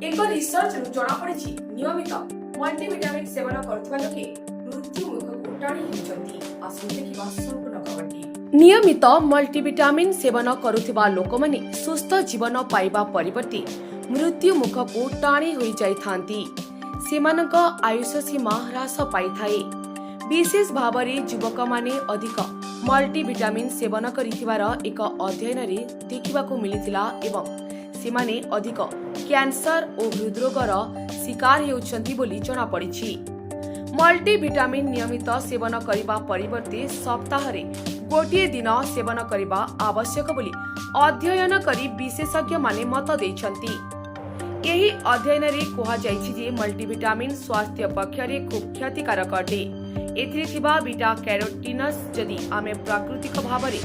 एक रिसर्च जना पड़ी नियमित मल्टीविटामिन सेवन करथवा लोके मृत्यु मुखକୁ टाणी हेउचंती आसुते किबा संपूर्ण खबरटी। नियमित मल्टीविटामिन सेवन करुथिबा लोकमाने सुस्थ जीवन पाइबा परिवर्ते मृत्यु मुखକୁ टाणी होई जाइथांती। सेमानक आयुष सीमा ह्रास पाइथाए। विशेष भावरे युवक माने अधिक मल्टीविटामिन सेवन करिथिबार एक अध्ययन रे देखिबाकू मिलिथिला एवं सेमाने अधिक कैंसर और हृदरोगर शिकार हेउछंती बोली जଣା पड़िछि। मल्टीविटामिन नियमित सेवन करिबा परिवर्ते सप्ताह रे गोटिए दिन सेवन करिबा आवश्यक बोली अध्ययन करी विशेषज्ञ माने मत दैछंती। एही अध्ययन रे कहा जाइछि जे मल्टीविटामिन स्वास्थ्य पक्षरे खूब क्षतिकारक अटे। एथिरे थिबा बीटा कैरोटिनस जदि आमे प्राकृतिक भावरे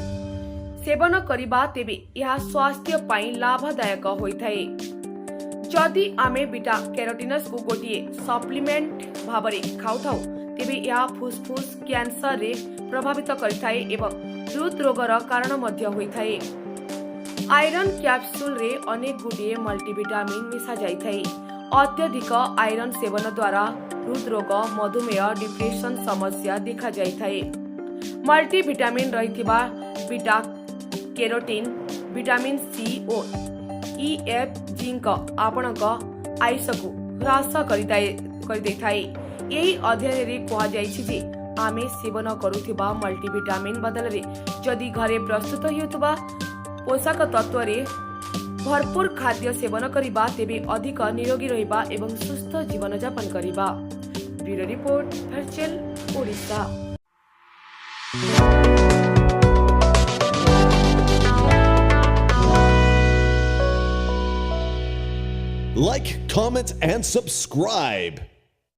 सेवन करिबा तेबे यह स्वास्थ्य पाई लाभदायक होइथाए। जदि आमे बीटा कैरोटिनस को गोटिए सप्लीमेंट भावरे खाउथाउ तेबे यह फुसफुस कैंसर रे प्रभावित करिथाए एवं हृदरोगर कारण मध्य होइथाए। आयरन कैप्सूल रे अनेक गुडिए मल्टीविटामिन मिसा जाइथाए। अत्यधिक आयरन सेवन द्वारा हृदरोग, मधुमेह, डिप्रेशन समस्या देखा जाइथाए। मल्टीविटामिन रहिथिबा बीटा कैरोटीन, विटामिन सी और ईएफ जिंक आपणक आयुष को ह्रास करिदैथाए। यही अध्ययन रे कहा जाइछि जे आमे सेवन करुथिबा मल्टीविटामिन बदल रे जदि घरे प्रस्तुत हेउथबा पोषक तत्व रे भरपूर खाद्य सेवन करिबा तेबे अधिक निरोगी रहिबा एवं सुस्थ जीवन यापन करिबा। ब्यूरो रिपोर्ट हर्चल Odisha. Like, comment, and subscribe.